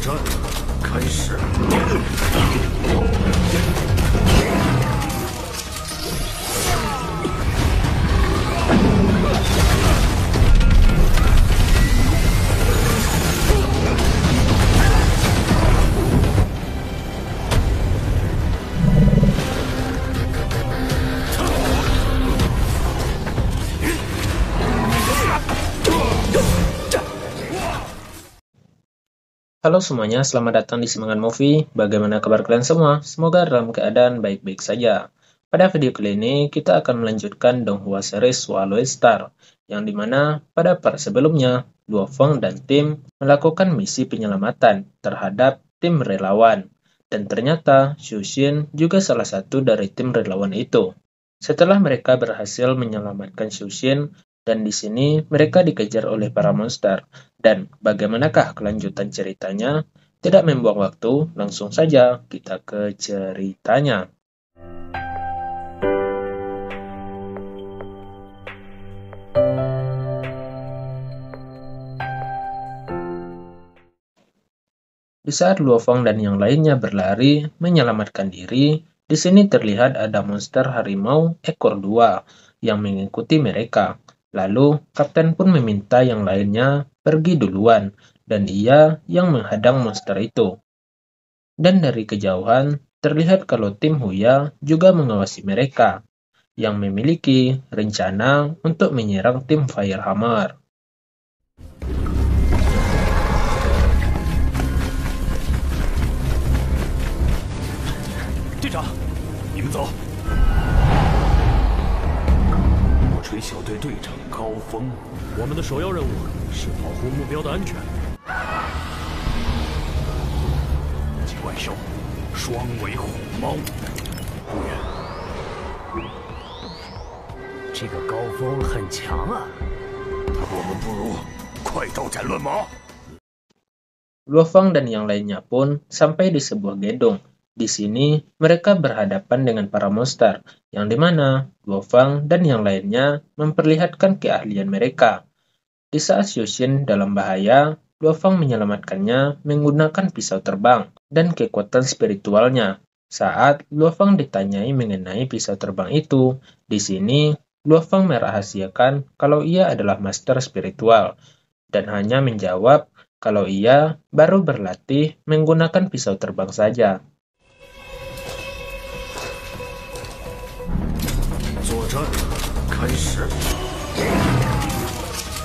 战开始。Halo semuanya, selamat datang di Semangat Movie. Bagaimana kabar kalian semua? Semoga dalam keadaan baik-baik saja. Pada video kali ini, kita akan melanjutkan Donghua series Swallow Star, yang dimana pada part sebelumnya, Luo Feng dan tim melakukan misi penyelamatan terhadap tim relawan. Dan ternyata, Xu Xin juga salah satu dari tim relawan itu. Setelah mereka berhasil menyelamatkan Xu Xin, dan di sini mereka dikejar oleh para monster. Dan bagaimanakah kelanjutan ceritanya? Tidak membuang waktu, langsung saja kita ke ceritanya. Di saat Luo Feng dan yang lainnya berlari menyelamatkan diri, di sini terlihat ada monster harimau ekor 2 yang mengikuti mereka. Lalu, kapten pun meminta yang lainnya pergi duluan, dan ia yang menghadang monster itu. Dan dari kejauhan, terlihat kalau tim Huya juga mengawasi mereka, yang memiliki rencana untuk menyerang tim Firehammer. 队长，你们走。我锤小队队长高峰，我们的首要任务是保护目标的安全。几怪兽，双尾虎猫，不远。这个高峰很强啊，我们不如快刀斩乱麻。 Luo Feng dan yang lainnya pun sampai di sebuah gedung. Di sini, mereka berhadapan dengan para monster, yang dimana Luo Feng dan yang lainnya memperlihatkan keahlian mereka. Di saat Xu Xin dalam bahaya, Luo Feng menyelamatkannya menggunakan pisau terbang dan kekuatan spiritualnya. Saat Luo Feng ditanyai mengenai pisau terbang itu, di sini Luo Feng merahasiakan kalau ia adalah master spiritual, dan hanya menjawab kalau ia baru berlatih menggunakan pisau terbang saja. 作战开始。罗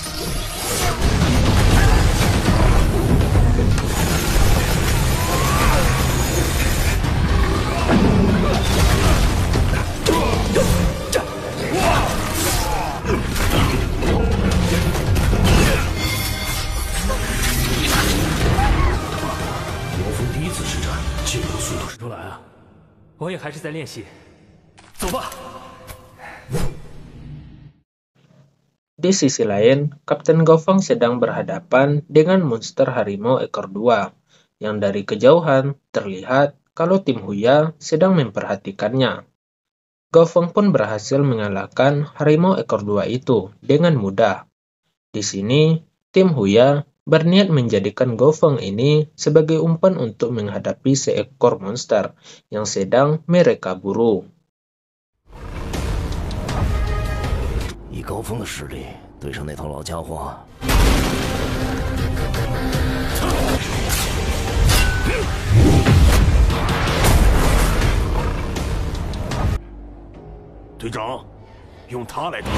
峰第一次实战，进步速度出来啊！我也还是在练习。走吧。 Di sisi lain, Kapten Gao Feng sedang berhadapan dengan monster harimau ekor 2, yang dari kejauhan terlihat kalau tim Huya sedang memperhatikannya. Gao Feng pun berhasil mengalahkan harimau ekor 2 itu dengan mudah. Di sini, tim Huya berniat menjadikan Gao Feng ini sebagai umpan untuk menghadapi seekor monster yang sedang mereka buru. 以高峰的实力对上那头老家伙，队长，用他来打。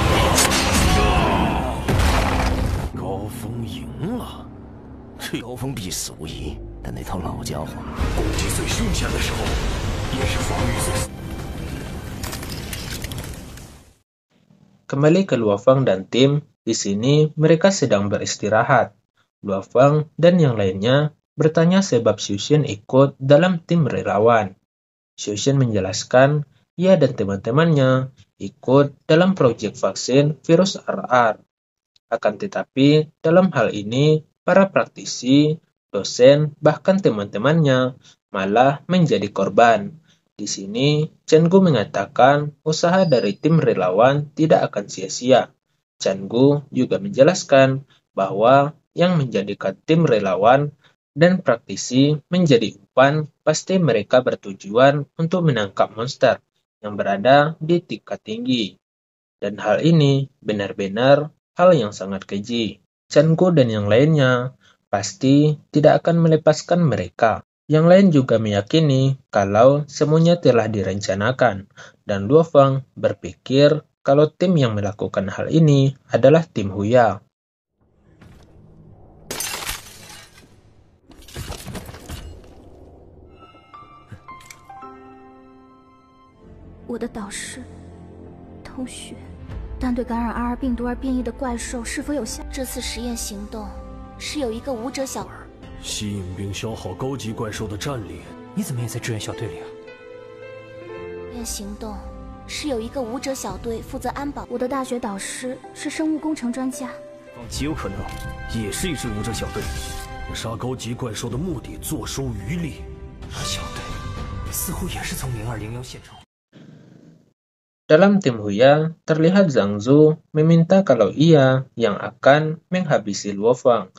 高峰赢了，这高峰必死无疑，但那头老家伙攻击最凶险的时候，也是防御最。 Kembali ke Luo Feng dan tim, di sini mereka sedang beristirahat. Luo Feng dan yang lainnya bertanya sebab Xu Xin ikut dalam tim relawan. Xu Xin menjelaskan ia dan teman-temannya ikut dalam proyek vaksin virus RR. Akan tetapi, dalam hal ini, para praktisi, dosen, bahkan teman-temannya malah menjadi korban. Di sini, Chen Gu mengatakan usaha dari tim relawan tidak akan sia-sia. Chen Gu juga menjelaskan bahwa yang menjadikan tim relawan dan praktisi menjadi umpan, pasti mereka bertujuan untuk menangkap monster yang berada di tingkat tinggi. Dan hal ini benar-benar hal yang sangat keji. Chan-ku dan yang lainnya pasti tidak akan melepaskan mereka. Yang lain juga meyakini kalau semuanya telah direncanakan, dan Luo Fang berpikir kalau tim yang melakukan hal ini adalah tim Huya. 我的导师、同学，但对感染 RR 病毒而变异的怪兽是否有效？这次实验行动是有一个武者小吸引并消耗高级怪兽的战力。你怎么也在支援小队里啊？实验行动是有一个武者小队负责安保。我的大学导师是生物工程专家，极有可能也是一支武者小队，杀高级怪兽的目的坐收渔利。小队似乎也是从0201县城。 Dalam tim Huya, terlihat Zhang Zu meminta kalau ia yang akan menghabisi Luo Fang,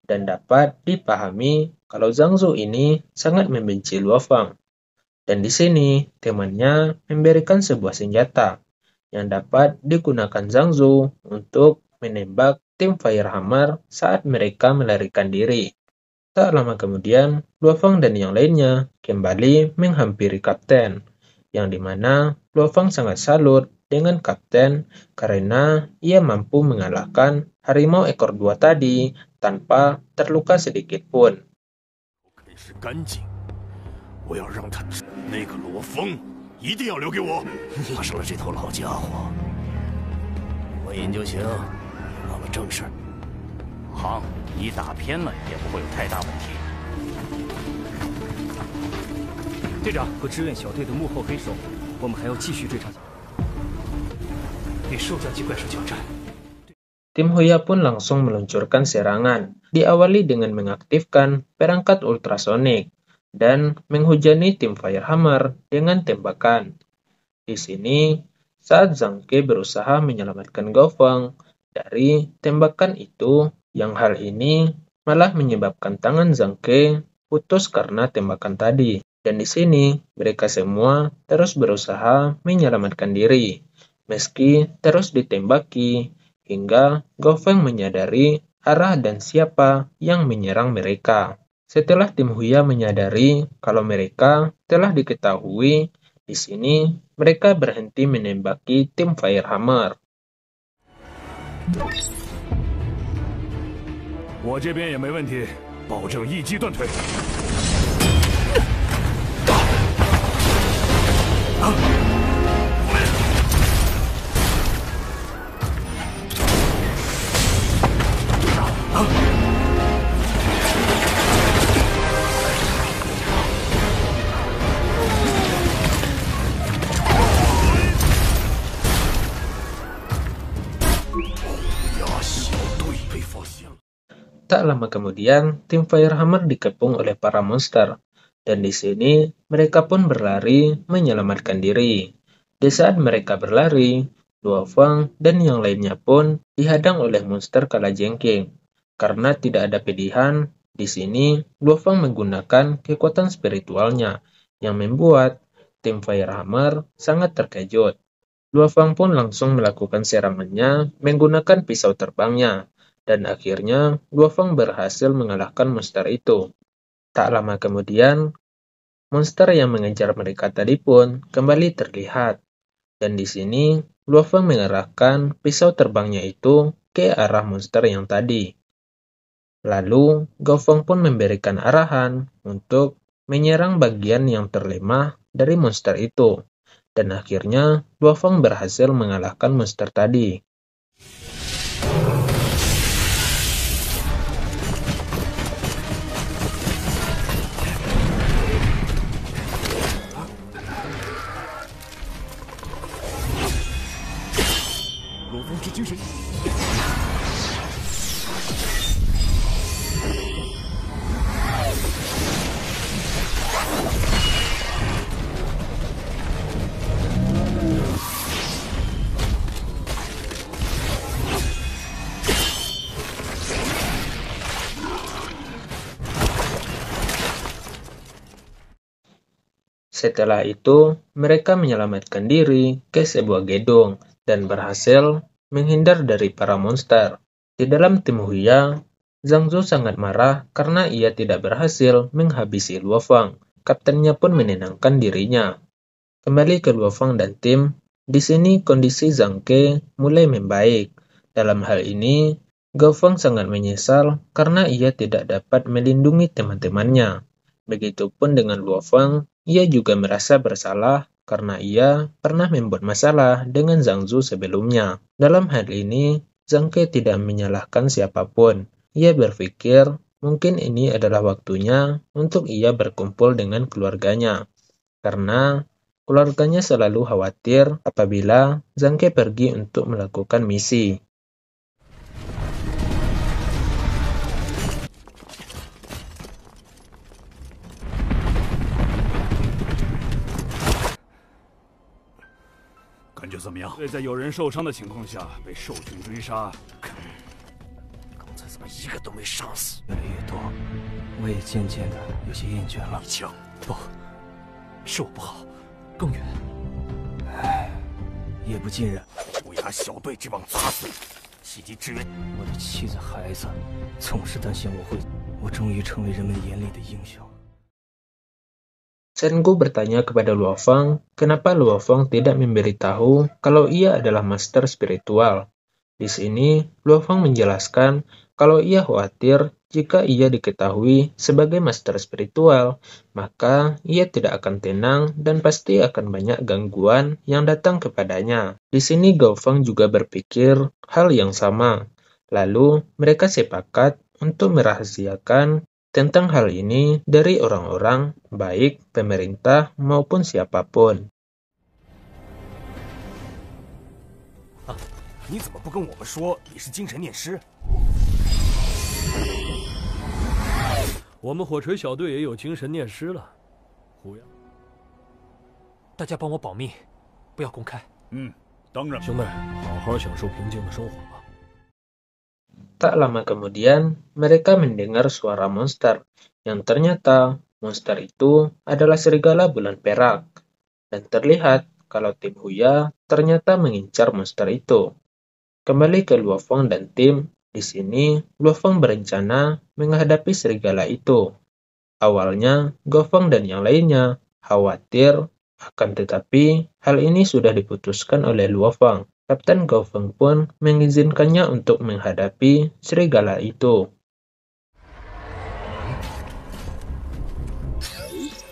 dan dapat dipahami kalau Zhang Zu ini sangat membenci Luo Fang. Dan di sini, temannya memberikan sebuah senjata yang dapat digunakan Zhang Zu untuk menembak tim Firehammer saat mereka melarikan diri. Tak lama kemudian, Luo Fang dan yang lainnya kembali menghampiri kapten, yang dimana Luo Fang sangat salut dengan kapten karena ia mampu mengalahkan harimau ekor 2 tadi tanpa terluka sedikit pun. 是干净，我要让他那个罗峰一定要留给我。打死了这头老家伙，我赢就行，别忘了正事。好，你打偏了也不会有太大问题。 队长和支援小队的幕后黑手，我们还要继续追查。与兽脚级怪兽交战。 Tim Huya pun langsung meluncurkan serangan, diawali dengan mengaktifkan perangkat ultrasonik dan menghujani tim Firehammer dengan tembakan. Di sini, saat Zhang Ke berusaha menyelamatkan Gao Feng dari tembakan itu, yang hal ini malah menyebabkan tangan Zhang Ke putus karena tembakan tadi. Dan di sini, mereka semua terus berusaha menyelamatkan diri, meski terus ditembaki, hingga Gao Feng menyadari arah dan siapa yang menyerang mereka. Setelah tim Huya menyadari kalau mereka telah diketahui, di sini mereka berhenti menembaki tim Firehammer. 我这边也没问题，保证一击断腿。 Tak lama kemudian, tim Firehammer dikepung oleh para monster, dan di sini mereka pun berlari menyelamatkan diri. Di saat mereka berlari, Luo Fang dan yang lainnya pun dihadang oleh monster kalajengking. Karena tidak ada pilihan, di sini Luo Fang menggunakan kekuatan spiritualnya yang membuat tim Firehammer sangat terkejut. Luo Fang pun langsung melakukan serangannya menggunakan pisau terbangnya, dan akhirnya Luo Fang berhasil mengalahkan monster itu. Tak lama kemudian, monster yang mengejar mereka tadi pun kembali terlihat. Dan di sini, Luo Fang mengarahkan pisau terbangnya itu ke arah monster yang tadi. Lalu, Gao Feng pun memberikan arahan untuk menyerang bagian yang terlemah dari monster itu. Dan akhirnya, Luo Feng berhasil mengalahkan monster tadi. Setelah itu, mereka menyelamatkan diri ke sebuah gedung dan berhasil menghindar dari para monster. Di dalam tim Huya, Zhang Zhou sangat marah karena ia tidak berhasil menghabisi Luo Fang. Kaptennya pun menenangkan dirinya. Kembali ke Luo Fang dan tim, di sini kondisi Zhang Ke mulai membaik. Dalam hal ini, Gao Feng sangat menyesal karena ia tidak dapat melindungi teman-temannya. Begitupun dengan Luo Feng, ia juga merasa bersalah karena ia pernah membuat masalah dengan Zhang Zhou sebelumnya. Dalam hal ini, Zhang Ke tidak menyalahkan siapapun. Ia berpikir mungkin ini adalah waktunya untuk ia berkumpul dengan keluarganya. Karena keluarganya selalu khawatir apabila Zhang Ke pergi untuk melakukan misi. 感觉怎么样？ 对，在有人受伤的情况下被兽群追杀， 刚才怎么一个都没杀死？ 越来越多，我也渐渐的有些厌倦了。 一枪， 不，是我不好，更远。唉，夜不尽人。 乌鸦小队这帮杂碎，袭击支援。 我的妻子孩子总是担心我终于成为人们眼里的英雄。 Shen Gu bertanya kepada Luo Fang, kenapa Luo Fang tidak memberitahu kalau ia adalah master spiritual. Di sini, Luo Fang menjelaskan kalau ia khawatir jika ia diketahui sebagai master spiritual, maka ia tidak akan tenang dan pasti akan banyak gangguan yang datang kepadanya. Di sini Gao Feng juga berpikir hal yang sama. Lalu, mereka sepakat untuk merahasiakan tentang hal ini dari orang-orang, baik pemerintah maupun siapapun. 你怎么不跟我们说你是精神念师？ 我们火锤小队也有精神念师了。虎牙，大家帮我保密，不要公开。当然。兄弟，好好享受平静的生活吧。 Tak lama kemudian, mereka mendengar suara monster, yang ternyata monster itu adalah serigala bulan perak. Dan terlihat kalau tim Huya ternyata mengincar monster itu. Kembali ke Luo Fang dan tim, di sini Luo Fang berencana menghadapi serigala itu. Awalnya, Gao Feng dan yang lainnya khawatir, akan tetapi hal ini sudah diputuskan oleh Luo Fang. Kapten Gao Feng pun mengizinkannya untuk menghadapi serigala itu.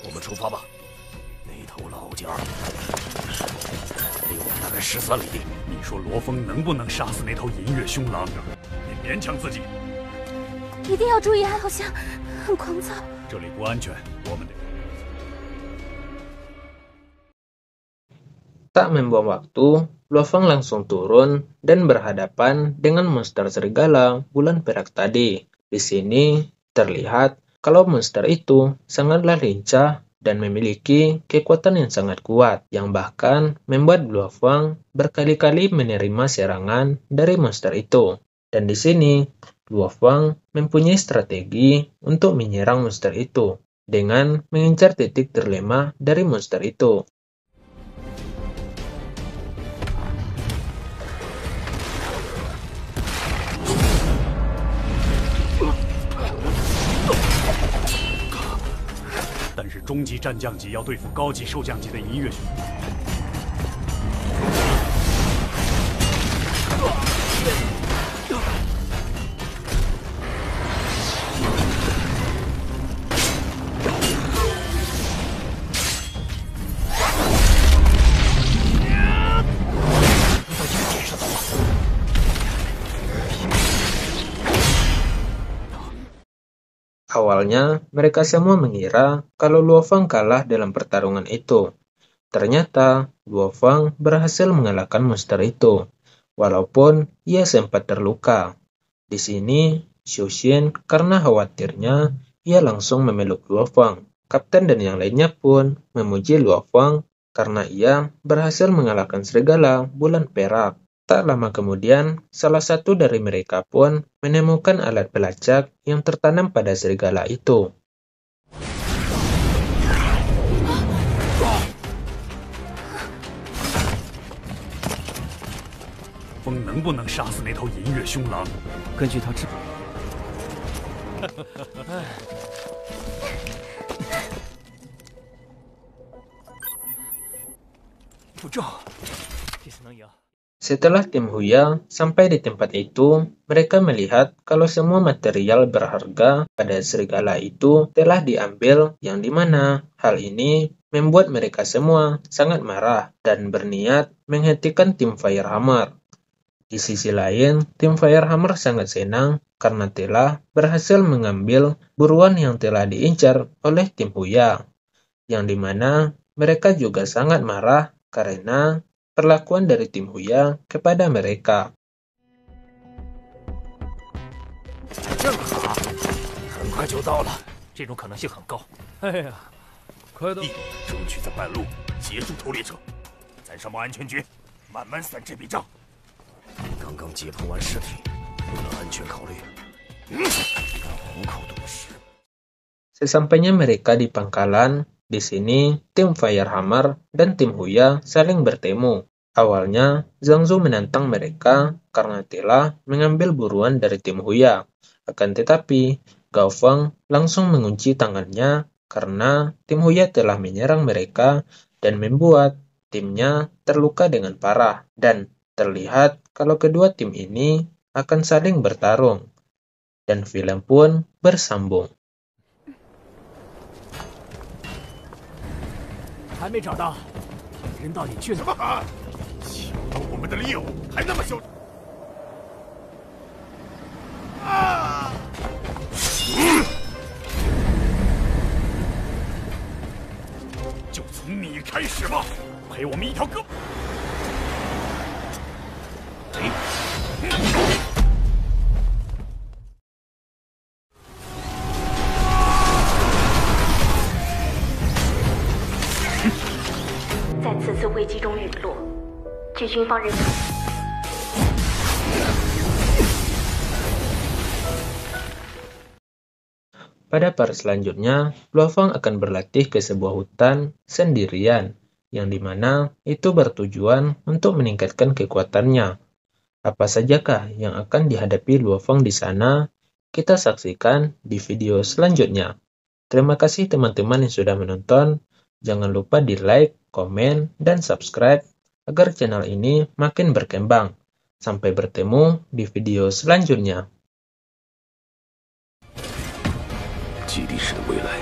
我们出发吧。那头老家离我们大概13里地。你说罗峰能不能杀死那头银月凶狼？别勉强自己， 一定要注意，好像很狂躁。 这里不安全，我们得。 Tak membuang waktu, Luo Fang langsung turun dan berhadapan dengan monster serigala bulan perak tadi. Di sini terlihat kalau monster itu sangatlah lincah dan memiliki kekuatan yang sangat kuat, yang bahkan membuat Luo Fang berkali-kali menerima serangan dari monster itu. Dan di sini, Luo Fang mempunyai strategi untuk menyerang monster itu dengan mengincar titik terlemah dari monster itu. 但是中级战将级要对付高级兽将级的银月凶。 Awalnya, mereka semua mengira kalau Luo Fang kalah dalam pertarungan itu. Ternyata, Luo Fang berhasil mengalahkan monster itu, walaupun ia sempat terluka. Di sini, Xiu Xin karena khawatirnya, ia langsung memeluk Luo Fang. Kapten dan yang lainnya pun memuji Luo Fang karena ia berhasil mengalahkan serigala bulan perak. Tak lama kemudian, salah satu dari mereka pun menemukan alat pelacak yang tertanam pada serigala itu. 风能不能杀死那头银月凶狼？根据他不正，这次能赢。 Setelah tim Huya sampai di tempat itu, mereka melihat kalau semua material berharga pada serigala itu telah diambil, yang dimana hal ini membuat mereka semua sangat marah dan berniat menghentikan tim Firehammer. Di sisi lain, tim Firehammer sangat senang karena telah berhasil mengambil buruan yang telah diincar oleh tim Huya, yang dimana mereka juga sangat marah karena perlakuan dari tim Huya kepada mereka. 正好，很快就到了，这种可能性很高。哎呀，快到！争取在半路截住偷猎者，再上报安全局，慢慢算这笔账。刚刚解剖完尸体，为了安全考虑，虎口毒食。 Sesampainya mereka di pangkalan, di sini tim Firehammer dan tim Huya saling bertemu. Awalnya, Zhang Zhou menantang mereka karena telah mengambil buruan dari tim Huya. Akan tetapi, Gao Feng langsung mengunci tangannya karena tim Huya telah menyerang mereka dan membuat timnya terluka dengan parah. Dan terlihat kalau kedua tim ini akan saling bertarung. Dan film pun bersambung. 还没找到，人到底去哪？什么喊？抢到我们的猎物还那么嚣张！啊！就从你开始吧，赔我们一条胳膊。在此次危机中陨落，据军方认为。 Pada part selanjutnya, Luofeng akan berlatih ke sebuah hutan sendirian, yang dimana itu bertujuan untuk meningkatkan kekuatannya. Apa sajakah yang akan dihadapi Luofeng di sana? Kita saksikan di video selanjutnya. Terima kasih teman-teman yang sudah menonton. Jangan lupa di like, komen, dan subscribe agar channel ini makin berkembang. Sampai bertemu di video selanjutnya. 基地市的未来